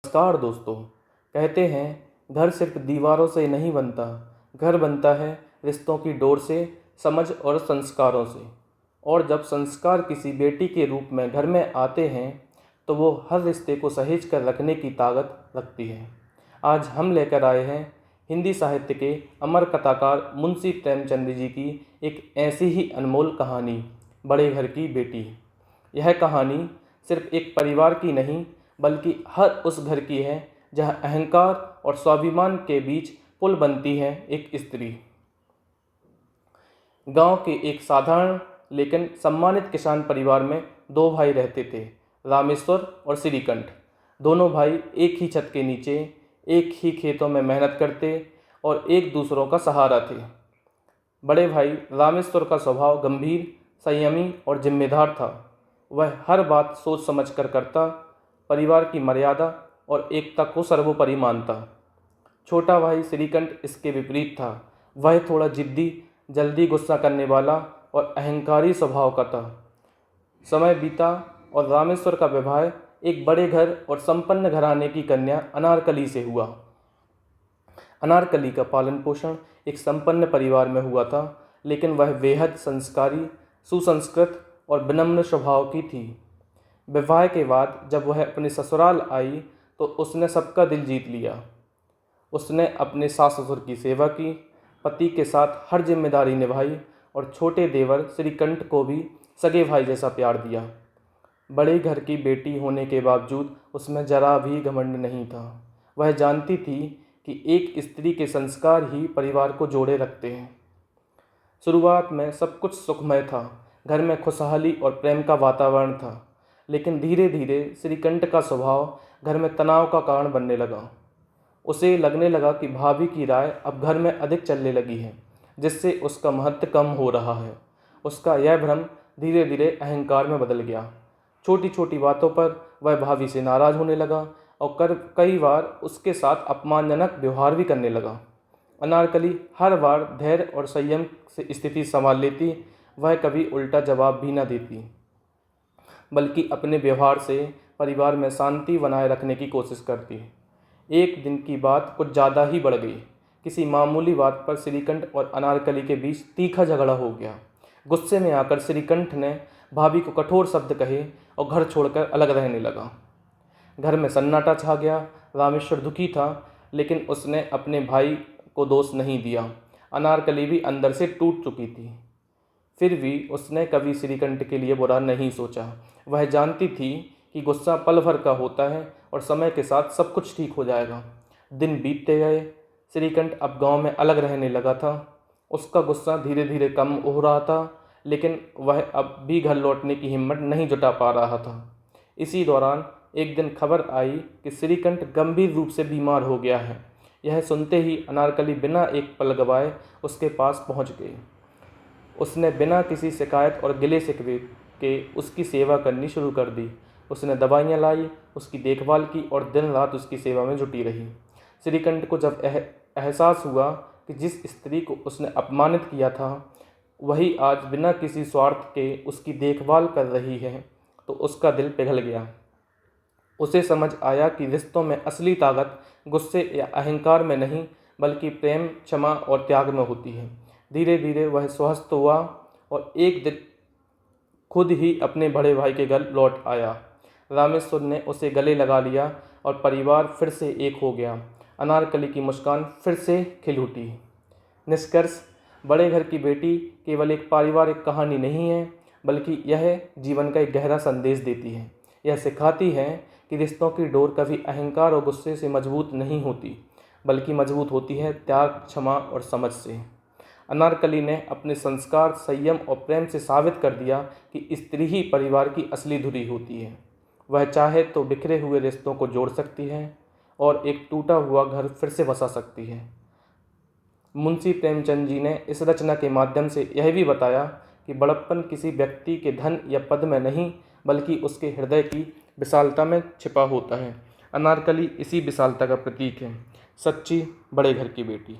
नमस्कार दोस्तों। कहते हैं घर सिर्फ दीवारों से नहीं बनता, घर बनता है रिश्तों की डोर से, समझ और संस्कारों से। और जब संस्कार किसी बेटी के रूप में घर में आते हैं तो वो हर रिश्ते को सहेज कर रखने की ताकत रखती है। आज हम लेकर आए हैं हिंदी साहित्य के अमर कथाकार मुंशी प्रेमचंद जी की एक ऐसी ही अनमोल कहानी, बड़े घर की बेटी। यह कहानी सिर्फ एक परिवार की नहीं बल्कि हर उस घर की है जहाँ अहंकार और स्वाभिमान के बीच पुल बनती है एक स्त्री। गांव के एक साधारण लेकिन सम्मानित किसान परिवार में दो भाई रहते थे, रामेश्वर और श्रीकंठ। दोनों भाई एक ही छत के नीचे एक ही खेतों में मेहनत करते और एक दूसरों का सहारा थे। बड़े भाई रामेश्वर का स्वभाव गंभीर, संयमी और जिम्मेदार था। वह हर बात सोच समझ कर करता, परिवार की मर्यादा और एकता को सर्वोपरि मानता। छोटा भाई श्रीकंठ इसके विपरीत था। वह थोड़ा जिद्दी, जल्दी गुस्सा करने वाला और अहंकारी स्वभाव का था। समय बीता और रामेश्वर का विवाह एक बड़े घर और संपन्न घराने की कन्या अनारकली से हुआ। अनारकली का पालन पोषण एक संपन्न परिवार में हुआ था, लेकिन वह बेहद संस्कारी, सुसंस्कृत और विनम्र स्वभाव की थी। विवाह के बाद जब वह अपने ससुराल आई तो उसने सबका दिल जीत लिया। उसने अपने सास ससुर की सेवा की, पति के साथ हर जिम्मेदारी निभाई और छोटे देवर श्रीकंठ को भी सगे भाई जैसा प्यार दिया। बड़े घर की बेटी होने के बावजूद उसमें जरा भी घमंड नहीं था। वह जानती थी कि एक स्त्री के संस्कार ही परिवार को जोड़े रखते हैं। शुरुआत में सब कुछ सुखमय था। घर में खुशहाली और प्रेम का वातावरण था, लेकिन धीरे धीरे श्रीकंठ का स्वभाव घर में तनाव का कारण बनने लगा। उसे लगने लगा कि भाभी की राय अब घर में अधिक चलने लगी है, जिससे उसका महत्व कम हो रहा है। उसका यह भ्रम धीरे धीरे अहंकार में बदल गया। छोटी छोटी बातों पर वह भाभी से नाराज होने लगा और कई बार उसके साथ अपमानजनक व्यवहार भी करने लगा। अनारकली हर बार धैर्य और संयम से स्थिति संभाल लेती। वह कभी उल्टा जवाब भी न देती, बल्कि अपने व्यवहार से परिवार में शांति बनाए रखने की कोशिश करती। एक दिन की बात कुछ ज़्यादा ही बढ़ गई। किसी मामूली बात पर श्रीकंठ और अनारकली के बीच तीखा झगड़ा हो गया। गुस्से में आकर श्रीकंठ ने भाभी को कठोर शब्द कहे और घर छोड़कर अलग रहने लगा। घर में सन्नाटा छा गया। रामेश्वर दुखी था, लेकिन उसने अपने भाई को दोष नहीं दिया। अनारकली भी अंदर से टूट चुकी थी, फिर भी उसने कभी श्रीकंठ के लिए बुरा नहीं सोचा। वह जानती थी कि गुस्सा पल भर का होता है और समय के साथ सब कुछ ठीक हो जाएगा। दिन बीतते गए। श्रीकंठ अब गांव में अलग रहने लगा था। उसका गुस्सा धीरे धीरे कम हो रहा था, लेकिन वह अब भी घर लौटने की हिम्मत नहीं जुटा पा रहा था। इसी दौरान एक दिन खबर आई कि श्रीकंठ गंभीर रूप से बीमार हो गया है। यह सुनते ही अनारकली बिना एक पल गवाए उसके पास पहुंच गई। उसने बिना किसी शिकायत और गिले शिकवे के उसकी सेवा करनी शुरू कर दी। उसने दवाइयाँ लाई, उसकी देखभाल की और दिन रात उसकी सेवा में जुटी रही। श्रीकंठ को जब एहसास हुआ कि जिस स्त्री को उसने अपमानित किया था वही आज बिना किसी स्वार्थ के उसकी देखभाल कर रही है, तो उसका दिल पिघल गया। उसे समझ आया कि रिश्तों में असली ताकत गुस्से या अहंकार में नहीं बल्कि प्रेम, क्षमा और त्याग में होती है। धीरे धीरे वह स्वस्थ हुआ और एक दिन खुद ही अपने बड़े भाई के घर लौट आया। रामेश्वर ने उसे गले लगा लिया और परिवार फिर से एक हो गया। अनारकली की मुस्कान फिर से खिल उठी। निष्कर्ष, बड़े घर की बेटी केवल एक पारिवारिक कहानी नहीं है, बल्कि यह जीवन का एक गहरा संदेश देती है। यह सिखाती है कि रिश्तों की डोर कभी अहंकार और गुस्से से मजबूत नहीं होती, बल्कि मजबूत होती है त्याग, क्षमा और समझ से। अनारकली ने अपने संस्कार, संयम और प्रेम से साबित कर दिया कि स्त्री ही परिवार की असली धुरी होती है। वह चाहे तो बिखरे हुए रिश्तों को जोड़ सकती है और एक टूटा हुआ घर फिर से बसा सकती है। मुंशी प्रेमचंद जी ने इस रचना के माध्यम से यह भी बताया कि बड़प्पन किसी व्यक्ति के धन या पद में नहीं, बल्कि उसके हृदय की विशालता में छिपा होता है। अनारकली इसी विशालता का प्रतीक है, सच्ची बड़े घर की बेटी।